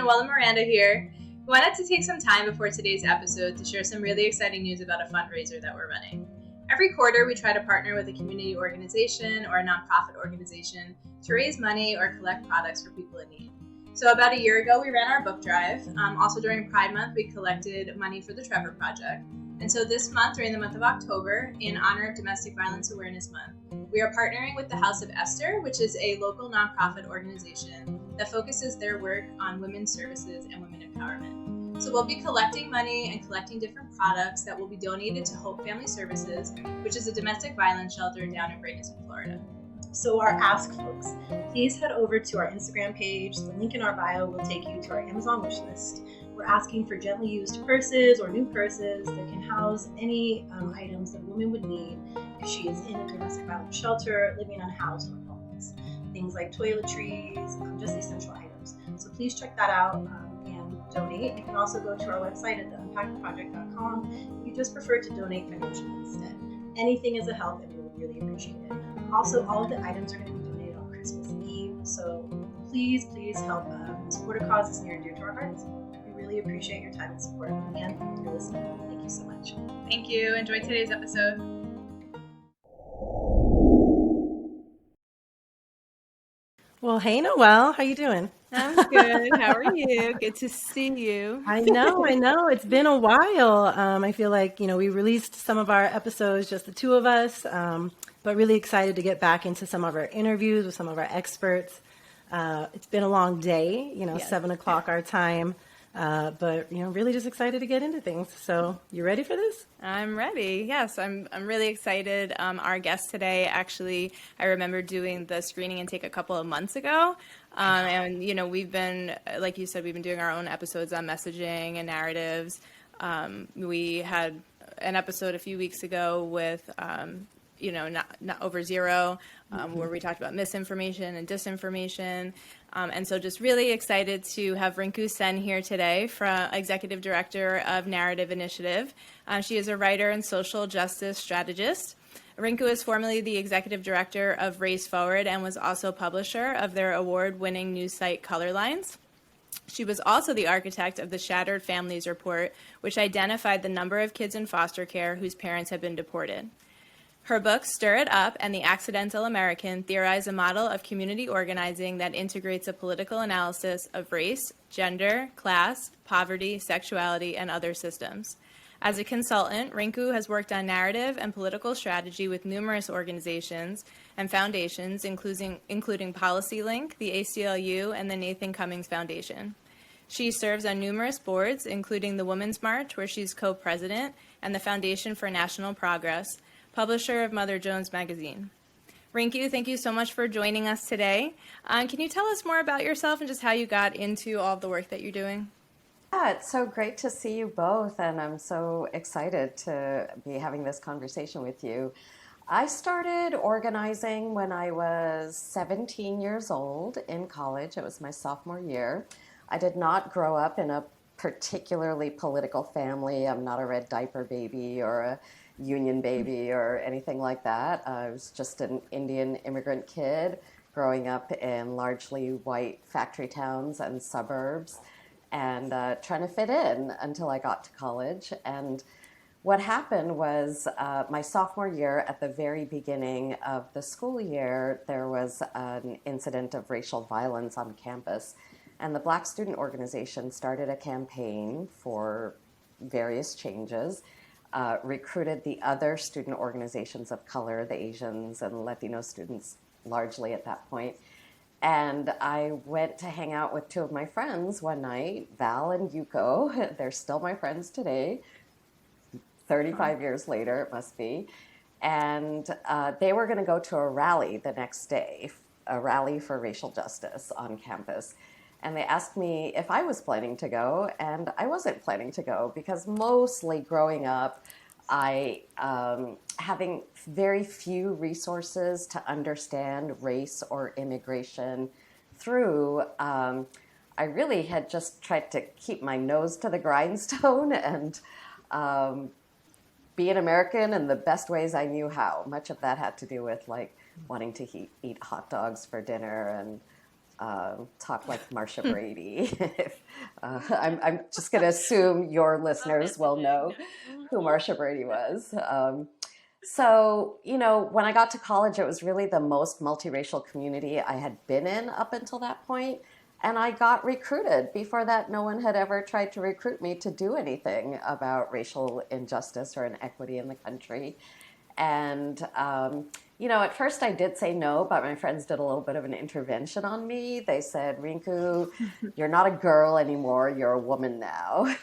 Manuela Miranda here. We wanted to take some time before today's episode to share some really exciting news about a fundraiser that we're running. Every quarter, we try to partner with a community organization or a nonprofit organization to raise money or collect products for people in need. So about a year ago, we ran our book drive. Also during Pride Month, we collected money for the Trevor Project. And so this month, during the month of October, in honor of Domestic Violence Awareness Month, we are partnering with the House of Esther, which is a local nonprofit organization that focuses their work on women's services and women empowerment. So we'll be collecting money and collecting different products that will be donated to Hope Family Services, which is a domestic violence shelter down in Bradenton, Florida. So our ask, folks, please head over to our Instagram page. The link in our bio will take you to our Amazon wish list. We're asking for gently used purses or new purses that can house any items that a woman would need if she is in a domestic violence shelter, living unhoused, or homeless. Things like toiletries, just essential items. So please check that out and donate. You can also go to our website at theimpactproject.com if you just prefer to donate financially instead. Anything is a help, and we would really appreciate it. Also, all of the items are going to be donated on Christmas Eve, so please help support a cause that's near and dear to our hearts. We really appreciate your time and support. And for listening, thank you so much. Thank you. Enjoy today's episode. Well, hey, Noelle, how you doing? I'm good. How are you? Good to see you. I know. It's been a while. I feel like, we released some of our episodes, just the two of us, but really excited to get back into some of our interviews with some of our experts. It's been a long day, Yes. 7:00 our time, but, really just excited to get into things. So you ready for this? I'm ready. Yes, I'm really excited. Our guest today, actually, I remember doing the screening intake a couple of months ago. And, we've been, like you said, we've been doing our own episodes on messaging and narratives. We had an episode a few weeks ago with, not over zero, where we talked about misinformation and disinformation. And so just really excited to have Rinku Sen here today, Executive Director of Narrative Initiative. She is a writer and social justice strategist. Rinku is formerly the Executive Director of Race Forward and was also publisher of their award-winning news site Colorlines. She was also the architect of the Shattered Families Report, which identified the number of kids in foster care whose parents had been deported. Her books Stir It Up and The Accidental American theorize a model of community organizing that integrates a political analysis of race, gender, class, poverty, sexuality, and other systems. As a consultant, Rinku has worked on narrative and political strategy with numerous organizations and foundations, including PolicyLink, the ACLU, and the Nathan Cummings Foundation. She serves on numerous boards, including the Women's March, where she's co-president, and the Foundation for National Progress, publisher of Mother Jones magazine. Rinku, thank you so much for joining us today. Can you tell us more about yourself and just how you got into all of the work that you're doing? Yeah, it's so great to see you both, and I'm so excited to be having this conversation with you. I started organizing when I was 17 years old in college. It was my sophomore year. I did not grow up in a particularly political family. I'm not a red diaper baby or a union baby or anything like that. I was just an Indian immigrant kid growing up in largely white factory towns and suburbs, and trying to fit in until I got to college. And what happened was my sophomore year, at the very beginning of the school year, there was an incident of racial violence on campus. And the Black Student Organization started a campaign for various changes, recruited the other student organizations of color, the Asians and Latino students largely at that point. And I went to hang out with two of my friends one night, Val and Yuko. They're still my friends today, 35 years later, it must be. And they were going to go to a rally the next day, a rally for racial justice on campus. And they asked me if I was planning to go, and I wasn't planning to go because mostly growing up, having very few resources to understand race or immigration through, I really had just tried to keep my nose to the grindstone and be an American in the best ways I knew how. Much of that had to do with wanting to eat hot dogs for dinner and talk like Marsha Brady. I'm just going to assume your listeners will know who Marsha Brady was. So, when I got to college, it was really the most multiracial community I had been in up until that point. And I got recruited. Before that, no one had ever tried to recruit me to do anything about racial injustice or inequity in the country. And, at first I did say no, but my friends did a little bit of an intervention on me. They said, Rinku, you're not a girl anymore, you're a woman now,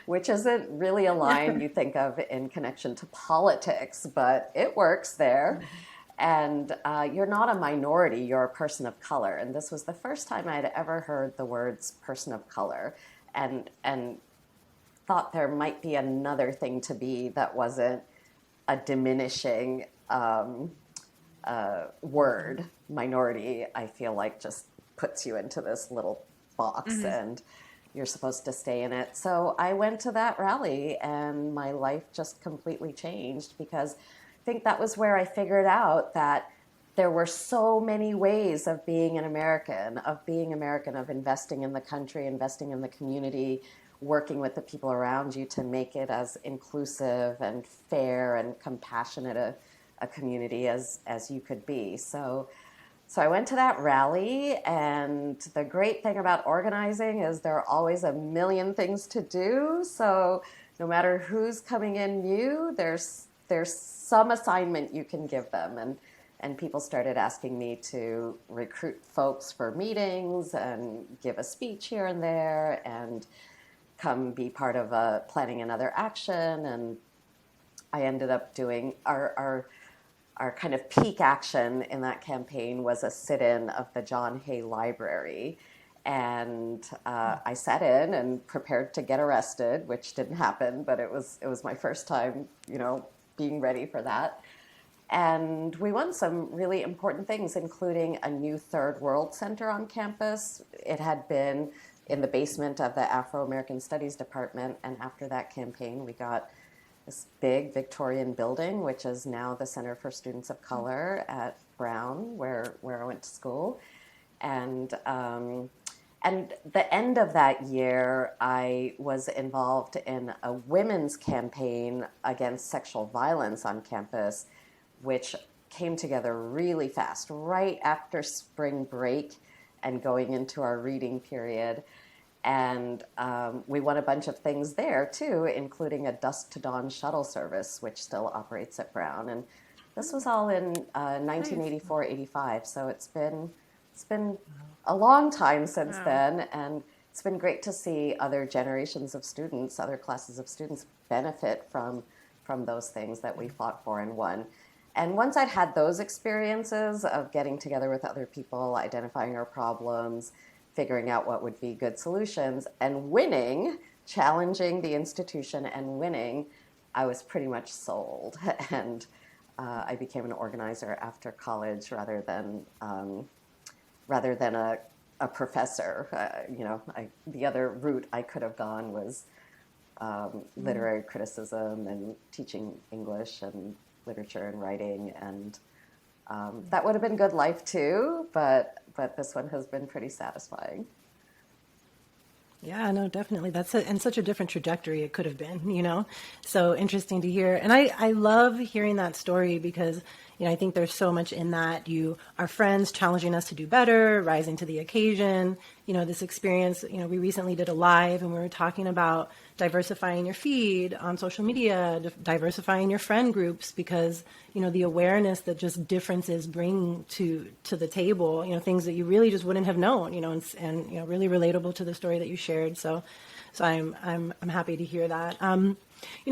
which isn't really a line you think of in connection to politics, but it works there. And you're not a minority, you're a person of color. And this was the first time I had ever heard the words person of color, and thought there might be another thing to be that wasn't a diminishing word. Minority, I feel like, just puts you into this little box, and you're supposed to stay in it. So I went to that rally, and my life just completely changed, because I think that was where I figured out that there were so many ways of being an American, of investing in the country, investing in the community, working with the people around you to make it as inclusive and fair and compassionate a community as you could be. So I went to that rally, and the great thing about organizing is there are always a million things to do. So no matter who's coming in new, there's some assignment you can give them. And people started asking me to recruit folks for meetings and give a speech here and there, and come be part of planning another action. And I ended up doing our kind of peak action in that campaign was a sit-in of the John Hay Library. And I sat in and prepared to get arrested, which didn't happen, but it was my first time, being ready for that. And we won some really important things, including a new Third World Center on campus. It had been in the basement of the Afro-American Studies Department, and after that campaign, we got this big Victorian building, which is now the Center for Students of Color at Brown, where I went to school. And the end of that year, I was involved in a women's campaign against sexual violence on campus, which came together really fast, right after spring break and going into our reading period. And we won a bunch of things there too, including a dusk to dawn shuttle service, which still operates at Brown. And this was all in 1984, 85. So it's been a long time since then. And it's been great to see other generations of students, other classes of students benefit from those things that we fought for and won. And once I'd had those experiences of getting together with other people, identifying our problems, figuring out what would be good solutions, and winning, challenging the institution and winning, I was pretty much sold. And I became an organizer after college rather than a professor. The other route I could have gone was literary criticism and teaching English and literature and writing, and that would have been good life too, but this one has been pretty satisfying. Yeah, no, definitely. And such a different trajectory it could have been, so interesting to hear. And I love hearing that story because, I think there's so much in that. You are friends challenging us to do better, rising to the occasion. This experience, we recently did a live and we were talking about diversifying your feed on social media, diversifying your friend groups, because, the awareness that just differences bring to the table, things that you really just wouldn't have known, and really relatable to the story that you shared. So I'm happy to hear that.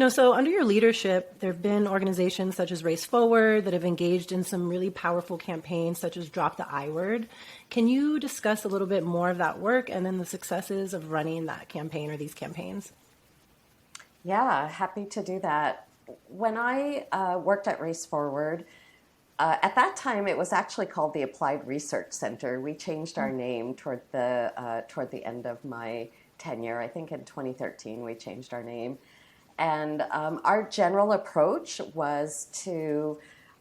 So under your leadership, there have been organizations such as Race Forward that have engaged in some really powerful campaigns, such as Drop the I Word. Can you discuss a little bit more of that work and then the successes of running that campaign or these campaigns? Yeah, happy to do that. When I worked at Race Forward, at that time it was actually called the Applied Research Center. We changed our name toward the end of my tenure. I think in 2013 we changed our name. And our general approach was to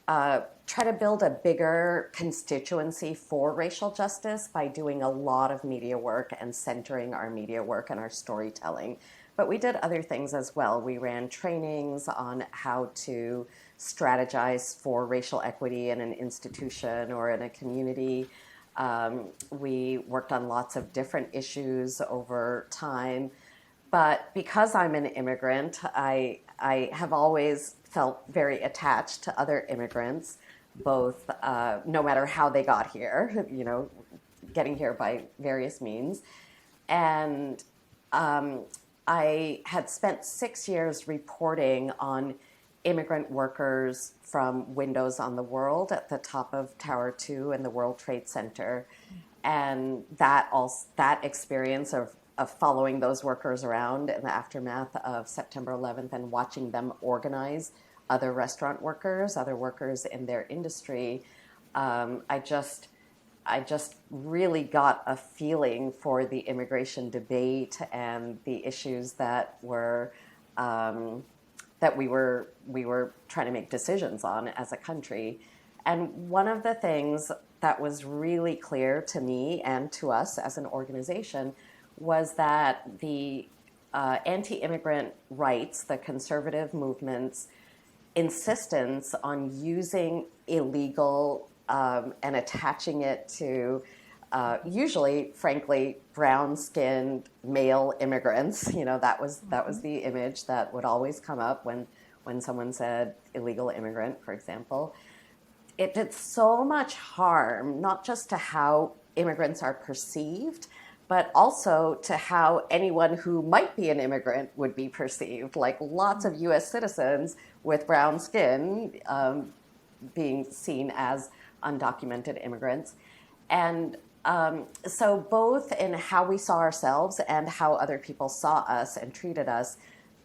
try to build a bigger constituency for racial justice by doing a lot of media work and centering our media work and our storytelling. But we did other things as well. We ran trainings on how to strategize for racial equity in an institution or in a community. We worked on lots of different issues over time. But because I'm an immigrant, I have always felt very attached to other immigrants, both no matter how they got here, getting here by various means. And I had spent 6 years reporting on immigrant workers from windows on the world at the top of Tower 2 in the World Trade Center. And that experience of following those workers around in the aftermath of September 11th and watching them organize other restaurant workers, other workers in their industry, I just really got a feeling for the immigration debate and the issues that were that we were trying to make decisions on as a country. And one of the things that was really clear to me and to us as an organization was that the anti-immigrant rights, the conservative movement's insistence on using illegal and attaching it to usually, frankly, brown-skinned male immigrants. That was the image that would always come up when someone said illegal immigrant, for example. It did so much harm, not just to how immigrants are perceived, but also to how anyone who might be an immigrant would be perceived. Like lots of US citizens with brown skin being seen as undocumented immigrants. And so both in how we saw ourselves and how other people saw us and treated us,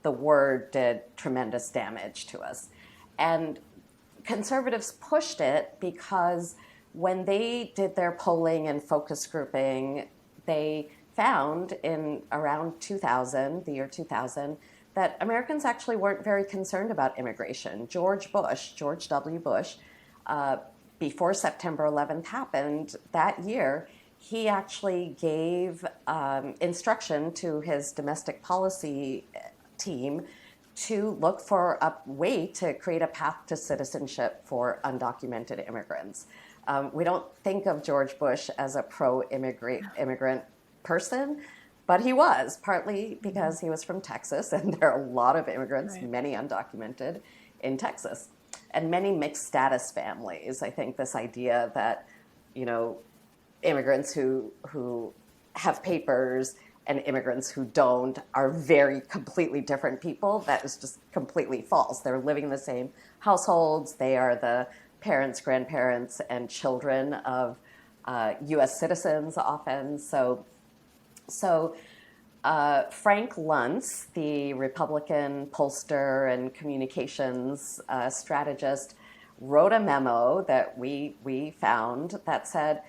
the word did tremendous damage to us. And conservatives pushed it because when they did their polling and focus grouping, they found in around 2000, the year 2000, that Americans actually weren't very concerned about immigration. George W. Bush, before September 11th happened that year, he actually gave instruction to his domestic policy team to look for a way to create a path to citizenship for undocumented immigrants. We don't think of George Bush as a pro-immigrant person, but he was, partly because he was from Texas, and there are a lot of immigrants, right, many undocumented, in Texas, and many mixed status families. I think this idea that, immigrants who have papers and immigrants who don't are very completely different people, that is just completely false. They're living in the same households. They are the parents, grandparents, and children of U.S. citizens often. So Frank Luntz, the Republican pollster and communications strategist, wrote a memo that we found that said,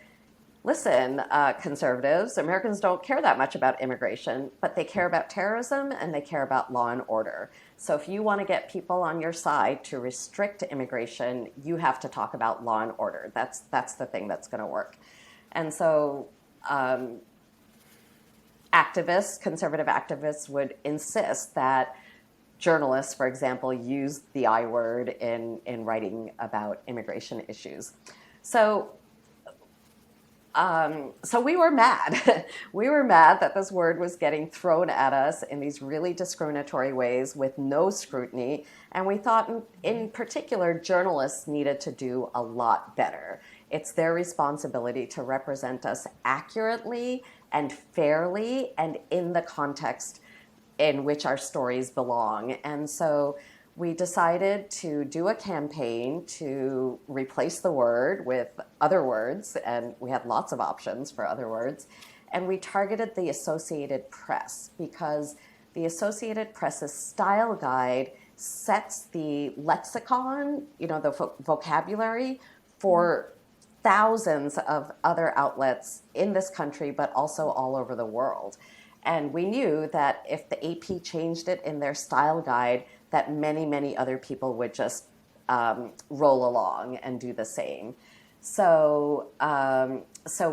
listen, conservatives, Americans don't care that much about immigration, but they care about terrorism and they care about law and order. So if you want to get people on your side to restrict immigration, you have to talk about law and order. That's the thing that's going to work. And so conservative activists would insist that journalists, for example, use the I word in writing about immigration issues. So we were mad. We were mad that this word was getting thrown at us in these really discriminatory ways with no scrutiny. And we thought, in particular, journalists needed to do a lot better. It's their responsibility to represent us accurately and fairly and in the context in which our stories belong. And so we decided to do a campaign to replace the word with other words, and we had lots of options for other words. And we targeted the Associated Press because the Associated Press's style guide sets the lexicon, the vocabulary for thousands of other outlets in this country, but also all over the world. And we knew that if the AP changed it in their style guide, that many, many other people would just roll along and do the same. So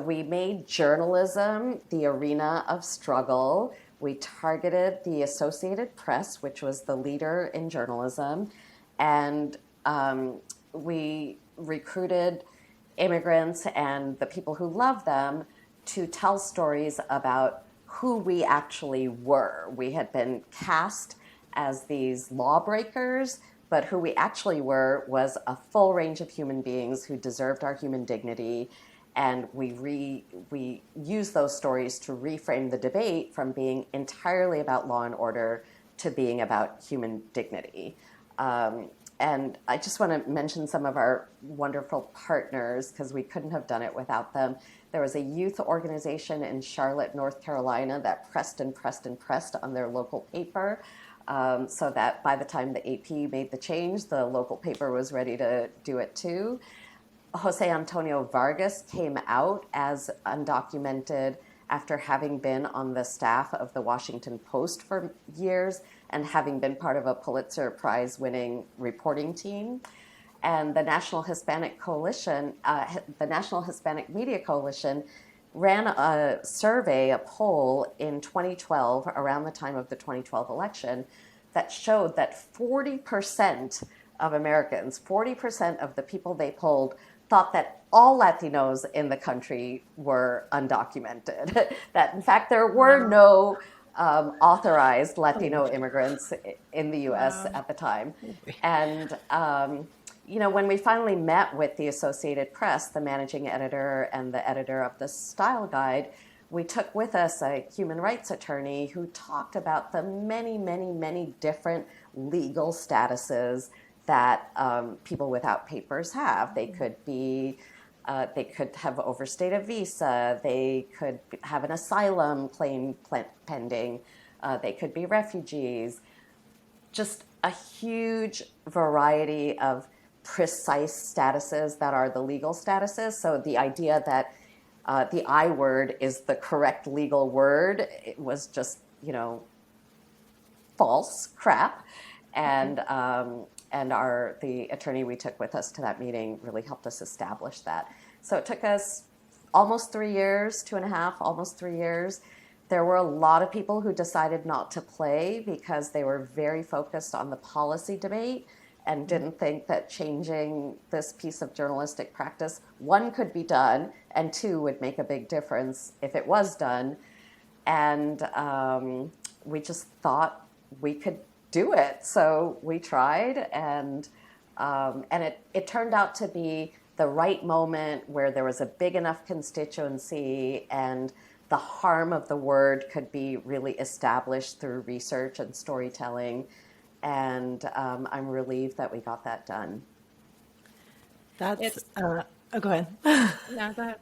we made journalism the arena of struggle. We targeted the Associated Press, which was the leader in journalism, and we recruited immigrants and the people who love them to tell stories about who we actually were. We had been cast as these lawbreakers, but who we actually were was a full range of human beings who deserved our human dignity. And we use those stories to reframe the debate from being entirely about law and order to being about human dignity. And I just want to mention some of our wonderful partners, because we couldn't have done it without them. There was a youth organization in Charlotte, North Carolina, that pressed and pressed and pressed on their local paper, so that by the time the AP made the change, the local paper was ready to do it too. Jose Antonio Vargas came out as undocumented after having been on the staff of the Washington Post for years and having been part of a Pulitzer Prize-winning reporting team. And the National Hispanic Coalition, the National Hispanic Media Coalition, ran a survey, a poll in 2012, around the time of the 2012 election, that showed that 40% of Americans, 40% of the people they polled, thought that all Latinos in the country were undocumented. That, in fact, there were no authorized Latino immigrants in the U.S. at the time. And when we finally met with the Associated Press, the managing editor and the editor of the style guide, we took with us a human rights attorney who talked about the many, many, many different legal statuses that people without papers have. They could have overstayed a visa. They could have an asylum claim pending. They could be refugees. Just a huge variety of precise statuses that are the legal statuses. So the idea that the I word is the correct legal word, it was just, false crap. And the attorney we took with us to that meeting really helped us establish that. So it took us almost 3 years, 2.5, almost 3 years. There were a lot of people who decided not to play because they were very focused on the policy debate and didn't think that changing this piece of journalistic practice, one, could be done, and two, would make a big difference if it was done. And we just thought we could do it. So we tried, and it turned out to be the right moment where there was a big enough constituency and the harm of the word could be really established through research and storytelling. And I'm relieved that we got that done. That's, go ahead. No, go ahead.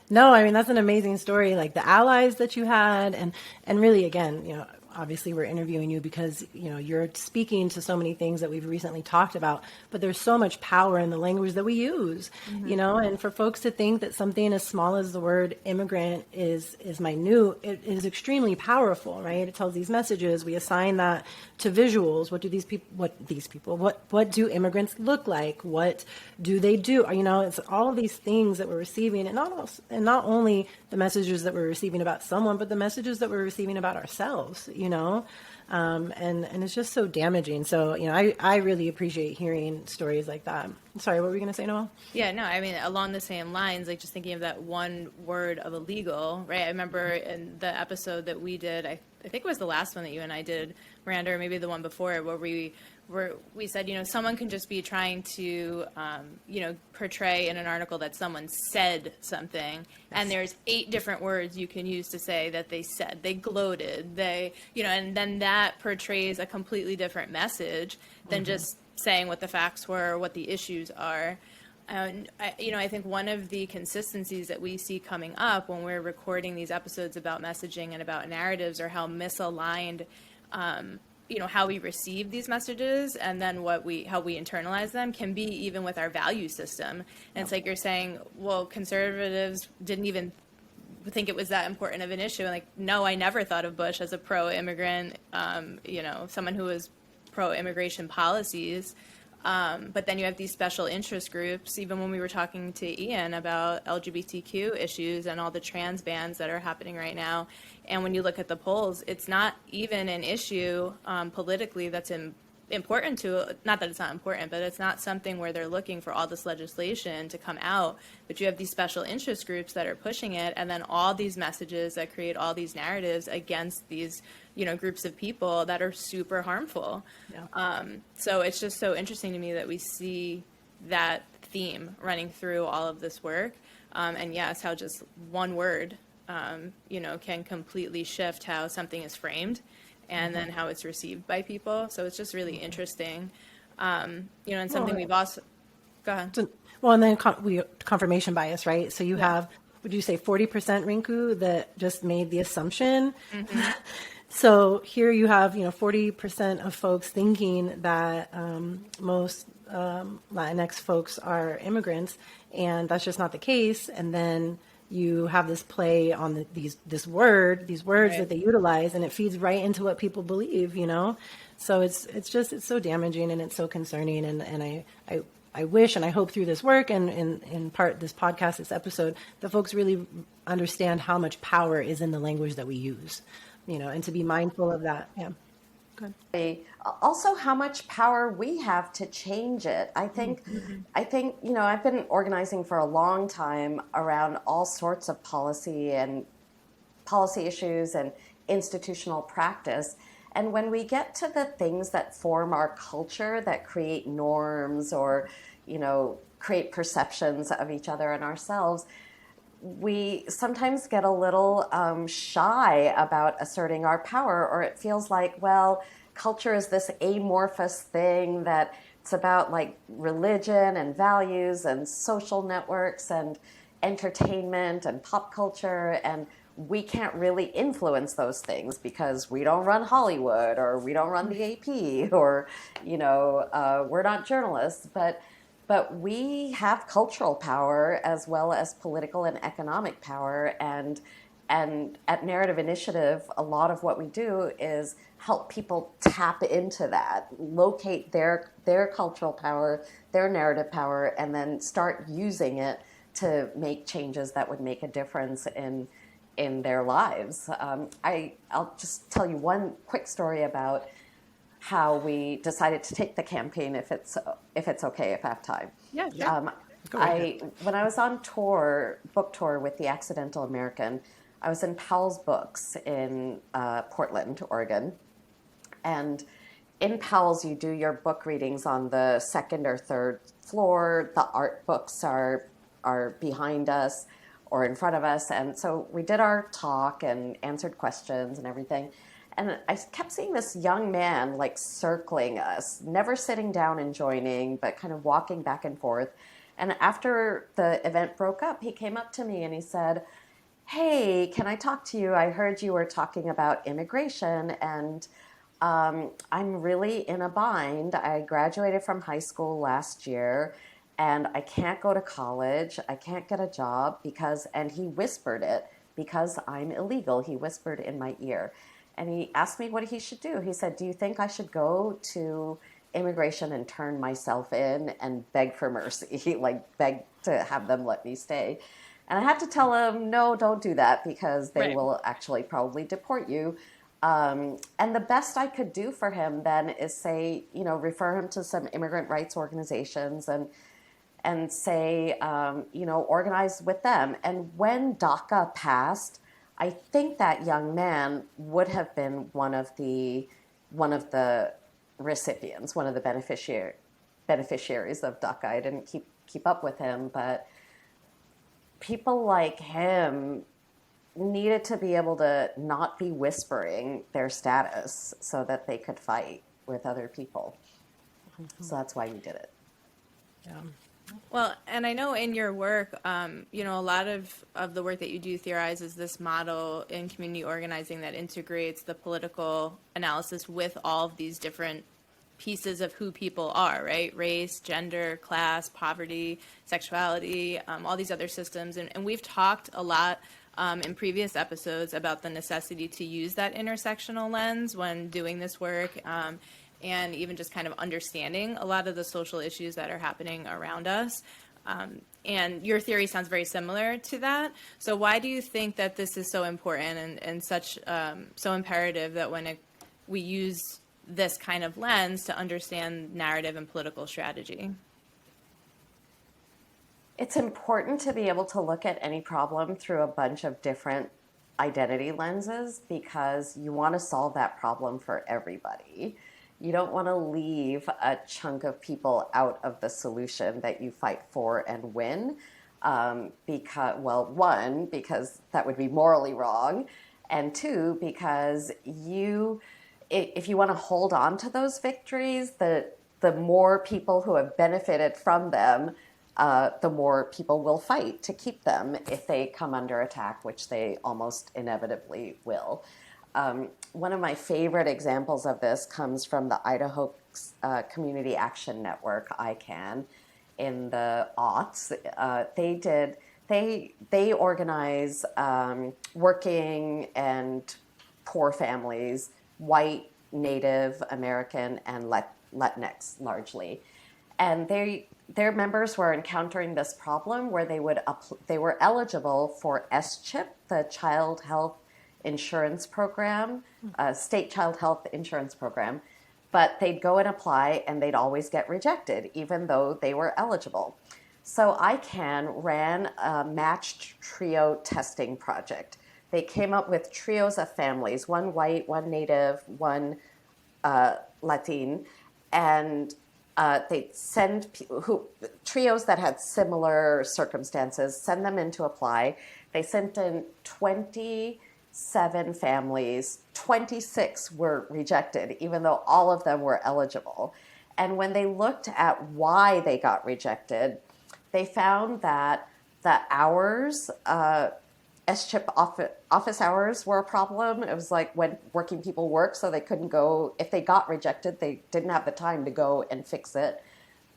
No, I mean, that's an amazing story. Like the allies that you had, and really, again, obviously we're interviewing you because, you're speaking to so many things that we've recently talked about, but there's so much power in the language that we use, and for folks to think that something as small as the word immigrant is minute, it is extremely powerful, right? It tells these messages. We assign that to visuals. What do immigrants look like? What do they do? It's all of these things that we're receiving, and not only the messages that we're receiving about someone, but the messages that we're receiving about ourselves, and it's just so damaging. So, I really appreciate hearing stories like that. Sorry, what were you going to say, Noelle? Yeah, no, I mean, along the same lines, like just thinking of that one word of illegal, right? I remember in the episode that we did, I think it was the last one that you and I did, Miranda, or maybe the one before, where we said, someone can just be trying to, portray in an article that someone said something, and there's 8 different words you can use to say that they said, they gloated, and then that portrays a completely different message than just saying what the facts were or what the issues are. I think one of the consistencies that we see coming up when we're recording these episodes about messaging and about narratives are how misaligned, how we receive these messages and then how we internalize them can be even with our value system. And it's like you're saying, well, conservatives didn't even think it was that important of an issue. And no, I never thought of Bush as a pro-immigrant, someone who was pro-immigration policies. But then you have these special interest groups, even when we were talking to Ian about LGBTQ issues and all the trans bans that are happening right now. And when you look at the polls, it's not even an issue politically that's important to, not that it's not important, but it's not something where they're looking for all this legislation to come out. But you have these special interest groups that are pushing it, and then all these messages that create all these narratives against these, groups of people that are super harmful. Yeah. So it's just so interesting to me that we see that theme running through all of this work. And yes, how just one word, can completely shift how something is framed and then how it's received by people. So it's just really interesting. And something we've also, go ahead. Well, and then confirmation bias, right? So you have, would you say 40%, Rinku, that just made the assumption? Mm-hmm. So here you have, 40% of folks thinking that most Latinx folks are immigrants, and that's just not the case. And then you have this play on these words right. that they utilize, and it feeds right into what people believe, So it's so damaging, and it's so concerning. And I wish and I hope through this work and in part this podcast, this episode, that folks really understand how much power is in the language that we use, and to be mindful of that. Yeah. Good. Also, how much power we have to change it. I think, I've been organizing for a long time around all sorts of policy issues and institutional practice. And when we get to the things that form our culture, that create norms or, create perceptions of each other and ourselves, we sometimes get a little shy about asserting our power, or it feels like, well, culture is this amorphous thing that it's about like religion and values and social networks and entertainment and pop culture, and we can't really influence those things because we don't run Hollywood or we don't run the AP or, we're not journalists, but we have cultural power as well as political and economic power. And at Narrative Initiative, a lot of what we do is help people tap into that, locate their cultural power, their narrative power, and then start using it to make changes that would make a difference in their lives. I'll just tell you one quick story about how we decided to take the campaign, if it's okay, if I have time. Yeah, sure. When I was on book tour with The Accidental American, I was in Powell's Books in Portland, Oregon. And in Powell's, you do your book readings on the second or third floor. The art books are behind us or in front of us. And so we did our talk and answered questions and everything. And I kept seeing this young man like circling us, never sitting down and joining, but kind of walking back and forth. And after the event broke up, he came up to me and he said, "Hey, can I talk to you? I heard you were talking about immigration, and I'm really in a bind. I graduated from high school last year, and I can't go to college. I can't get a job and he whispered it, because I'm illegal." He whispered in my ear. And he asked me what he should do. He said, "Do you think I should go to immigration and turn myself in and beg for mercy, like beg to have them let me stay?" And I had to tell him, "No, don't do that, because they will actually probably deport you." And the best I could do for him then is say, refer him to some immigrant rights organizations and say, organize with them. And when DACA passed, I think that young man would have been one of the recipients, one of the beneficiaries of DACA. I didn't keep up with him, but people like him needed to be able to not be whispering their status so that they could fight with other people. Mm-hmm. So that's why we did it. Yeah. Well, and I know in your work, a lot of the work that you do, Theorize, is this model in community organizing that integrates the political analysis with all of these different pieces of who people are, right? Race, gender, class, poverty, sexuality, all these other systems. And we've talked a lot in previous episodes about the necessity to use that intersectional lens when doing this work. and even just kind of understanding a lot of the social issues that are happening around us. And your theory sounds very similar to that. So why do you think that this is so important and such so imperative that we use this kind of lens to understand narrative and political strategy? It's important to be able to look at any problem through a bunch of different identity lenses because you want to solve that problem for everybody. You don't want to leave a chunk of people out of the solution that you fight for and win. Because, well, one, because that would be morally wrong, and two, because if you want to hold on to those victories, the more people who have benefited from them, the more people will fight to keep them if they come under attack, which they almost inevitably will. One of my favorite examples of this comes from the Idaho Community Action Network, ICANN, in the aughts. They organize working and poor families, white, Native American, and Latinx largely. And their members were encountering this problem where they were eligible for SCHIP, the Child Health Insurance Program, state child health insurance program, but they'd go and apply and they'd always get rejected, even though they were eligible. So ICANN ran a matched trio testing project. They came up with trios of families, one white, one Native, one Latin, and they send trios that had similar circumstances, send them in to apply. They sent in 27 families, 26 were rejected, even though all of them were eligible. And when they looked at why they got rejected, they found that the hours, SCHIP office hours were a problem. It was like when working people work, so they couldn't go. If they got rejected, they didn't have the time to go and fix it.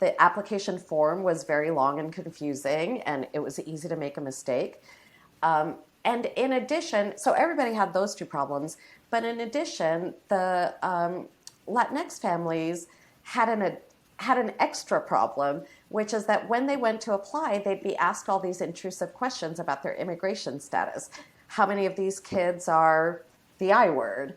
The application form was very long and confusing, and it was easy to make a mistake. And in addition, so everybody had those two problems, but in addition, the Latinx families had an extra problem, which is that when they went to apply, they'd be asked all these intrusive questions about their immigration status. How many of these kids are the I word?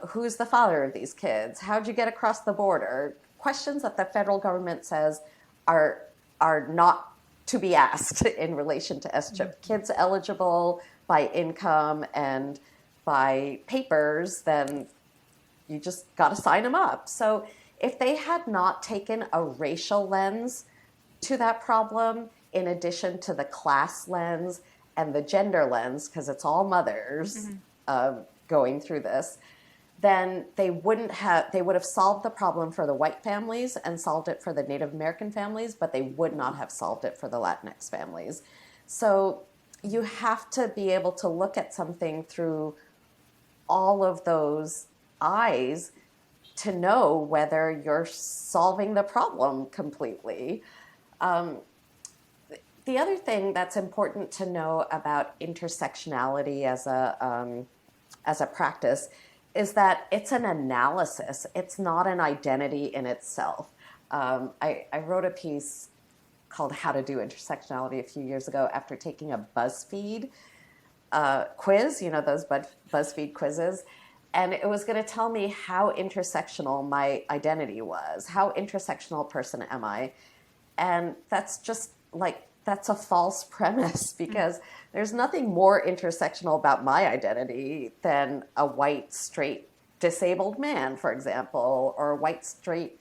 Who's the father of these kids? How'd you get across the border? Questions that the federal government says are not to be asked in relation to SCHIP. Kids eligible by income and by papers, then you just got to sign them up. So if they had not taken a racial lens to that problem, in addition to the class lens and the gender lens, because it's all mothers going through this, then they would have solved the problem for the white families and solved it for the Native American families, but they would not have solved it for the Latinx families. So you have to be able to look at something through all of those eyes to know whether you're solving the problem completely. The other thing that's important to know about intersectionality as a practice is that it's an analysis. It's not an identity in itself. I wrote a piece called How to Do Intersectionality a few years ago after taking a BuzzFeed quiz, those BuzzFeed quizzes. And it was going to tell me how intersectional my identity was. How intersectional a person am I? And that's just that's a false premise because there's nothing more intersectional about my identity than a white, straight, disabled man, for example, or a white, straight,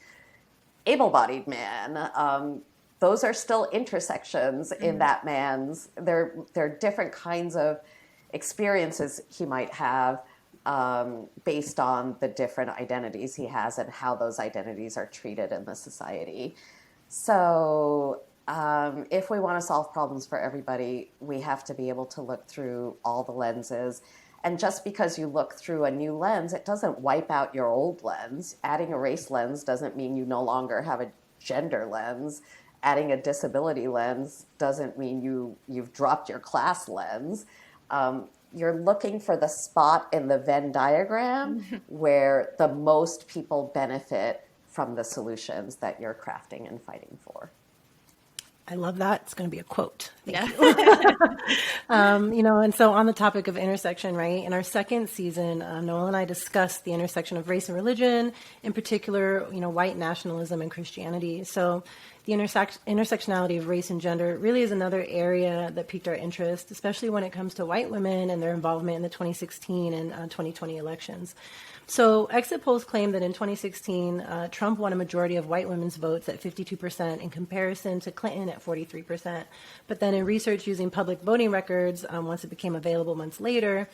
able-bodied man. Those are still intersections in that man's. They're different kinds of experiences he might have based on the different identities he has and how those identities are treated in the society. So if we want to solve problems for everybody, we have to be able to look through all the lenses. And just because you look through a new lens, it doesn't wipe out your old lens. Adding a race lens doesn't mean you no longer have a gender lens. Adding a disability lens doesn't mean you've dropped your class lens. you're looking for the spot in the Venn diagram where the most people benefit from the solutions that you're crafting and fighting for. I love that. It's going to be a quote. Thank Yeah. you. And so on the topic of intersection, right, in our second season, Noel and I discussed the intersection of race and religion, in particular, white nationalism and Christianity. So the intersectionality of race and gender really is another area that piqued our interest, especially when it comes to white women and their involvement in the 2016 and 2020 elections. So exit polls claim that in 2016, Trump won a majority of white women's votes at 52% in comparison to Clinton at 43%. But then in research using public voting records, once it became available months later,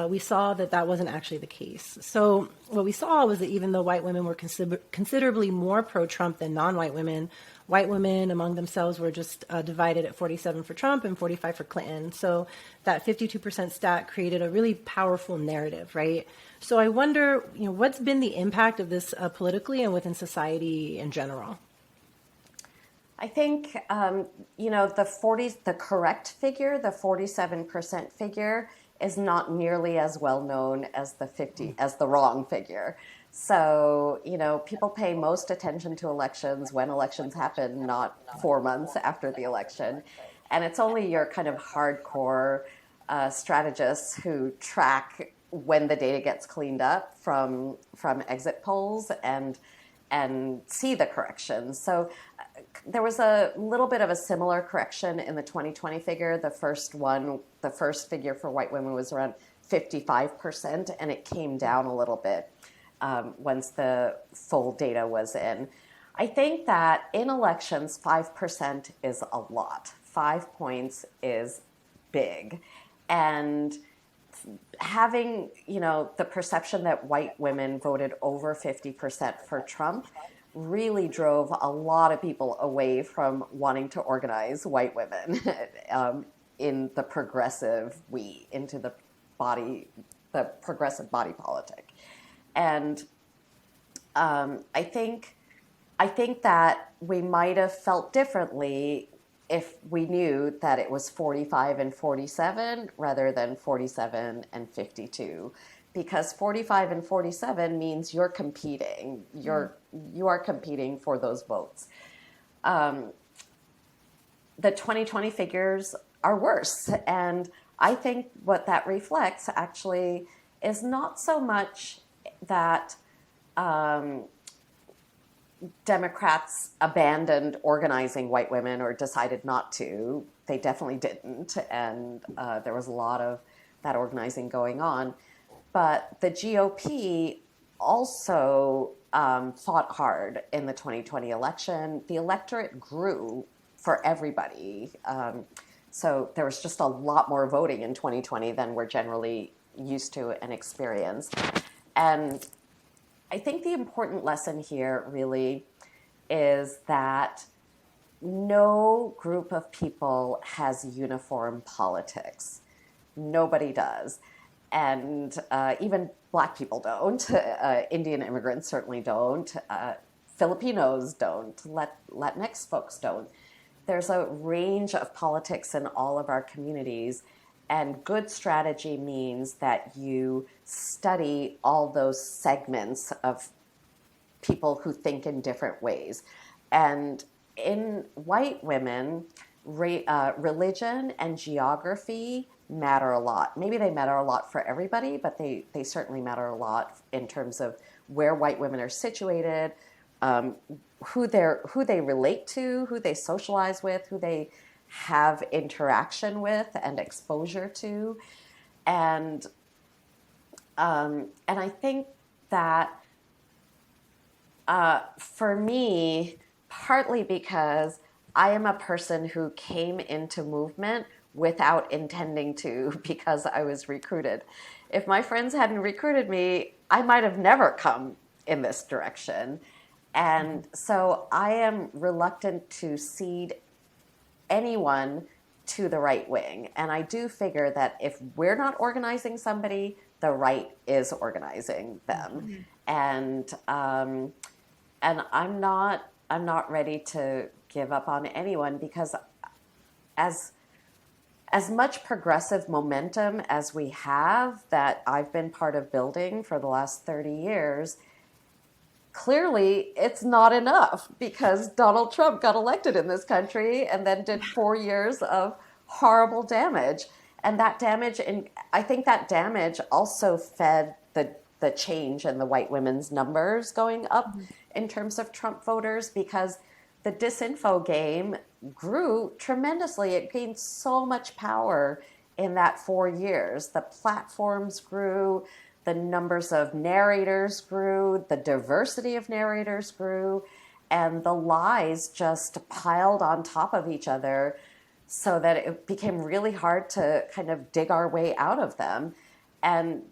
we saw that wasn't actually the case. So what we saw was that even though white women were considerably more pro-Trump than non-white women, white women among themselves were just divided at 47 for Trump and 45 for Clinton. So that 52% stat created a really powerful narrative, right? So I wonder, what's been the impact of this politically and within society in general? I think, the correct figure, the 47% figure, is not nearly as well known as the wrong figure. So, people pay most attention to elections when elections happen, not 4 months after the election. And it's only your kind of hardcore strategists who track when the data gets cleaned up from exit polls and see the corrections. So there was a little bit of a similar correction in the 2020 figure. The first figure for white women was around 55%, and it came down a little bit once the full data was in. I think that in elections, 5% is a lot. 5 points is big. And having, the perception that white women voted over 50% for Trump really drove a lot of people away from wanting to organize white women in the progressive into the progressive body politic. And I think that we might have felt differently if we knew that it was 45 and 47 rather than 47 and 52, because 45 and 47 means you're competing. You are competing for those votes. The 2020 figures are worse, and I think what that reflects actually is not so much that Democrats abandoned organizing white women or decided not to. They definitely didn't, and there was a lot of that organizing going on. But the GOP also fought hard in the 2020 election. The electorate grew for everybody. So there was just a lot more voting in 2020 than we're generally used to and experienced. And I think the important lesson here really is that no group of people has uniform politics. Nobody does. And even Black people don't. Indian immigrants certainly don't. Filipinos don't. Latinx folks don't. There's a range of politics in all of our communities. And good strategy means that you study all those segments of people who think in different ways. And in white women, religion and geography matter a lot. Maybe they matter a lot for everybody, but they certainly matter a lot in terms of where white women are situated, who they relate to, who they socialize with, who they have interaction with and exposure to. And I think that for me, partly because I am a person who came into movement without intending to, because I was recruited. If my friends hadn't recruited me, I might have never come in this direction. And so I am reluctant to cede anyone to the right wing. And I do figure that if we're not organizing somebody, the right is organizing them. And I'm not ready to give up on anyone, because as as much progressive momentum as we have, that I've been part of building for the last 30 years, clearly it's not enough, because Donald Trump got elected in this country and then did 4 years of horrible damage. And that damage, and I think that damage also fed the change in the white women's numbers going up in terms of Trump voters, because the disinfo game grew tremendously. It gained so much power in that 4 years. The platforms grew, the numbers of narrators grew, the diversity of narrators grew, and the lies just piled on top of each other, so that it became really hard to kind of dig our way out of them. And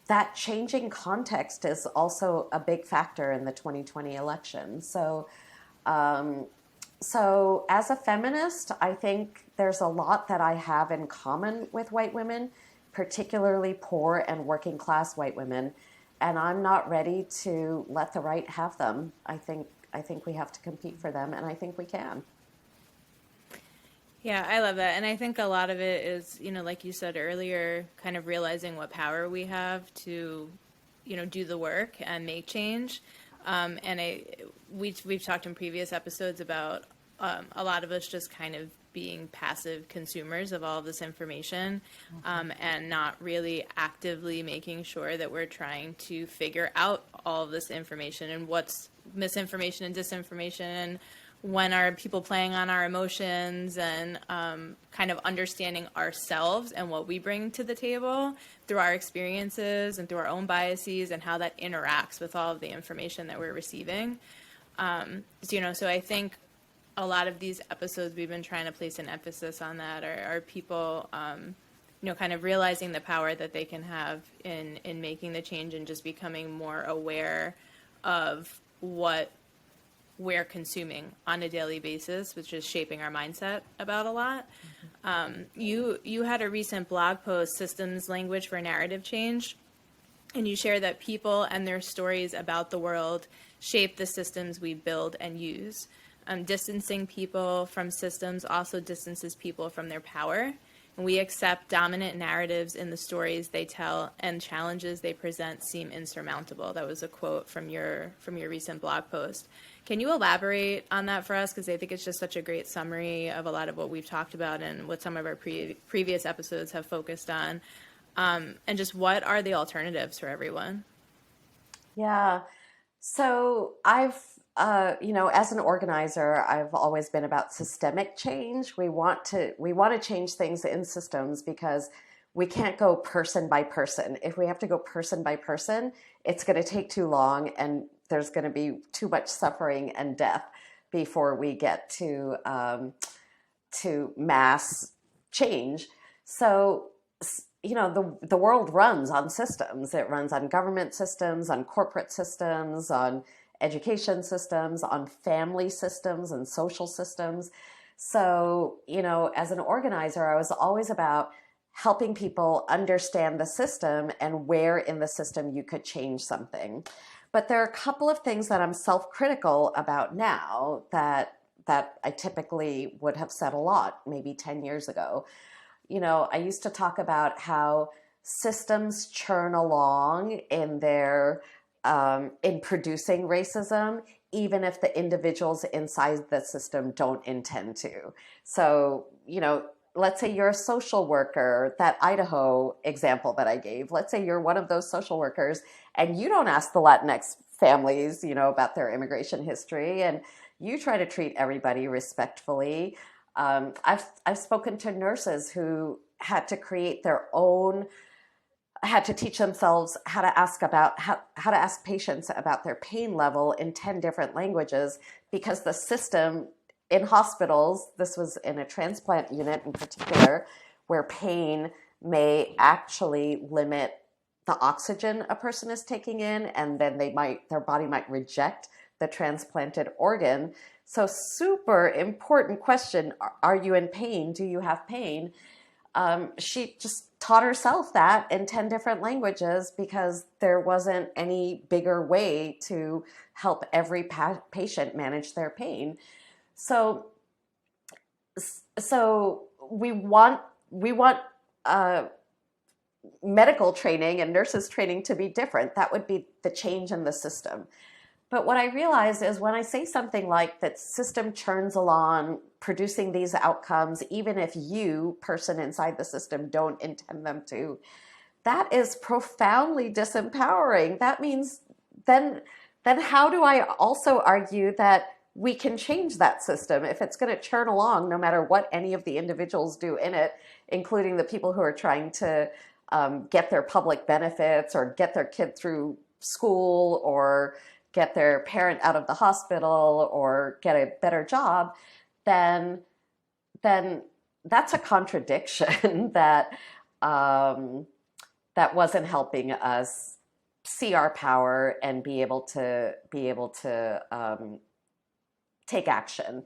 that changing context is also a big factor in the 2020 election. So as a feminist, I think there's a lot that I have in common with white women, particularly poor and working class white women, and I'm not ready to let the right have them. I think we have to compete for them, and I think we can. Yeah, I love that. And I think a lot of it is, like you said earlier, kind of realizing what power we have to, do the work and make change. We've talked in previous episodes about a lot of us just kind of being passive consumers of all of this information, and not really actively making sure that we're trying to figure out all of this information and what's misinformation and disinformation, and when are people playing on our emotions, and kind of understanding ourselves and what we bring to the table through our experiences and through our own biases, and how that interacts with all of the information that we're receiving. So I think a lot of these episodes we've been trying to place an emphasis on that, are people, kind of realizing the power that they can have in making the change, and just becoming more aware of what we're consuming on a daily basis, which is shaping our mindset about a lot. You had a recent blog post, Systems Language for Narrative Change, and you share that people and their stories about the world shape the systems we build and use. Distancing people from systems also distances people from their power. And we accept dominant narratives in the stories they tell, and challenges they present seem insurmountable. That was a quote from your recent blog post. Can you elaborate on that for us? Because I think it's just such a great summary of a lot of what we've talked about and what some of our previous episodes have focused on. And just what are the alternatives for everyone? Yeah. So I've, as an organizer, I've always been about systemic change. We want to change things in systems, because we can't go person by person. If we have to go person by person, it's going to take too long, and there's going to be too much suffering and death before we get to mass change. So, the world runs on systems. It runs on government systems, on corporate systems, on education systems, on family systems and social systems. So, as an organizer, I was always about helping people understand the system and where in the system you could change something. But there are a couple of things that I'm self-critical about now that I typically would have said a lot, maybe 10 years ago. I used to talk about how systems churn along in in producing racism, even if the individuals inside the system don't intend to. So, let's say you're a social worker, that Idaho example that I gave, let's say you're one of those social workers and you don't ask the Latinx families, about their immigration history, and you try to treat everybody respectfully. I've spoken to nurses who had to create their own, had to teach themselves how to ask patients about their pain level in 10 different languages, because the system in hospitals, this was in a transplant unit in particular, where pain may actually limit the oxygen a person is taking in, and then their body might reject the transplanted organ. So super important question, are you in pain? Do you have pain? She just taught herself that in 10 different languages, because there wasn't any bigger way to help every patient manage their pain. So we want we want medical training and nurses training to be different. That would be the change in the system. But what I realized is when I say something like that system churns along, producing these outcomes, even if you, person inside the system, don't intend them to, that is profoundly disempowering. That means then how do I also argue that we can change that system if it's going to churn along no matter what any of the individuals do in it, including the people who are trying to get their public benefits or get their kid through school or get their parent out of the hospital or get a better job, then that's a contradiction that wasn't helping us see our power and be able to take action.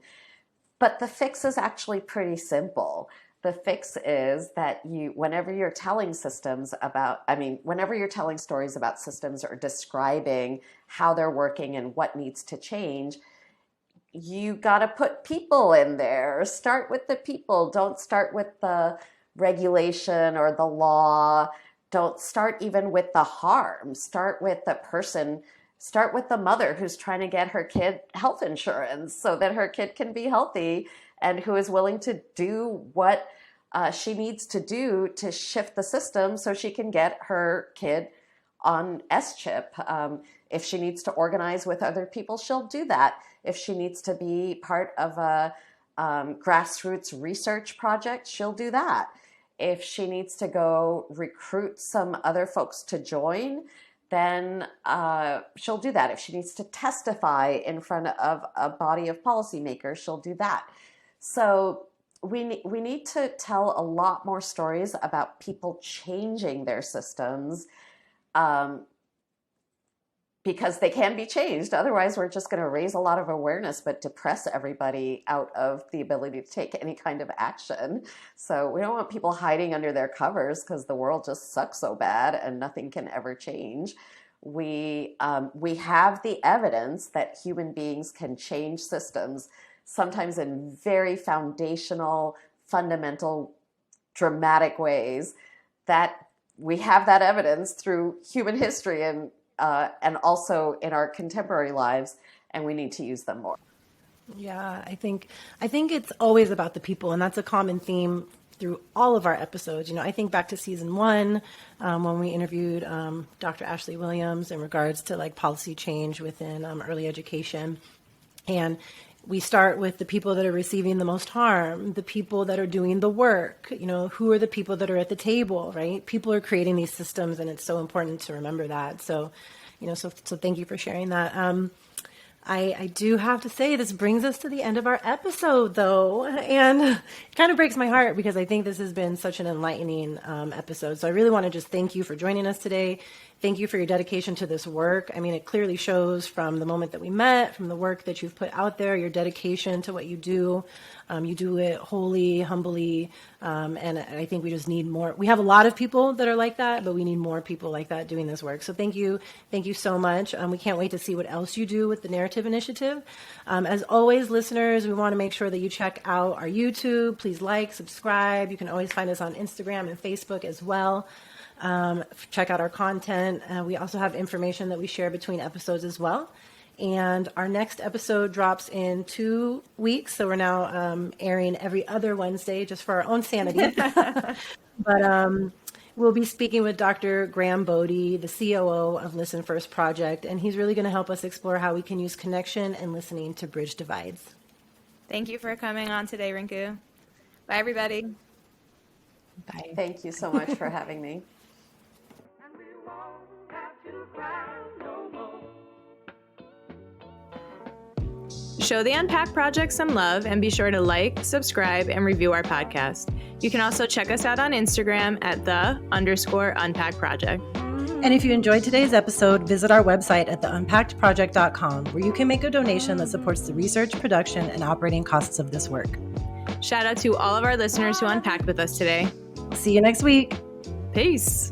But the fix is actually pretty simple. The fix is that whenever you're telling stories about systems or describing how they're working and what needs to change, you got to put people in there. Start with the people. Don't start with the regulation or the law. Don't start even with the harm. Start with the person. Start with the mother who's trying to get her kid health insurance so that her kid can be healthy, and who is willing to do what she needs to do to shift the system so she can get her kid on S-chip. If she needs to organize with other people, she'll do that. If she needs to be part of a grassroots research project, she'll do that. If she needs to go recruit some other folks to join, then she'll do that. If she needs to testify in front of a body of policymakers, she'll do that. So we need to tell a lot more stories about people changing their systems because they can be changed. Otherwise, we're just going to raise a lot of awareness but depress everybody out of the ability to take any kind of action. So we don't want people hiding under their covers because the world just sucks so bad and nothing can ever change. We have the evidence that human beings can change systems, sometimes in very foundational, fundamental, dramatic ways. That we have that evidence through human history and also in our contemporary lives, and we need to use them more. Yeah, I think it's always about the people, and that's a common theme through all of our episodes. You know, I think back to season 1 when we interviewed Dr. Ashley Williams in regards to like policy change within early education, and we start with the people that are receiving the most harm, the people that are doing the work. You know, who are the people that are at the table, right? People are creating these systems, and it's so important to remember that. So, you know, so thank you for sharing that. I do have to say this brings us to the end of our episode, though, and it kind of breaks my heart because I think this has been such an enlightening episode. So I really want to just thank you for joining us today. Thank you for your dedication to this work. I mean, it clearly shows from the moment that we met, from the work that you've put out there, your dedication to what you do. You do it wholly, humbly, and I think we just need more. We have a lot of people that are like that, but we need more people like that doing this work. So thank you so much. We can't wait to see what else you do with the Narrative Initiative. As always, listeners, we want to make sure that you check out our YouTube. Please like, subscribe. You can always find us on Instagram and Facebook as well. Check out our content. We also have information that we share between episodes as well. And our next episode drops in 2 weeks. So we're now airing every other Wednesday just for our own sanity. But we'll be speaking with Dr. Graham Bodie, the COO of Listen First Project. And he's really going to help us explore how we can use connection and listening to bridge divides. Thank you for coming on today, Rinku. Bye, everybody. Bye. Thank you so much for having me. Show the Unpack Project some love and be sure to like, subscribe, and review our podcast. You can also check us out on Instagram at _Unpack Project. And if you enjoyed today's episode, visit our website at theunpackedproject.com, where you can make a donation that supports the research, production, and operating costs of this work. Shout out to all of our listeners who unpacked with us today. See you next week. Peace.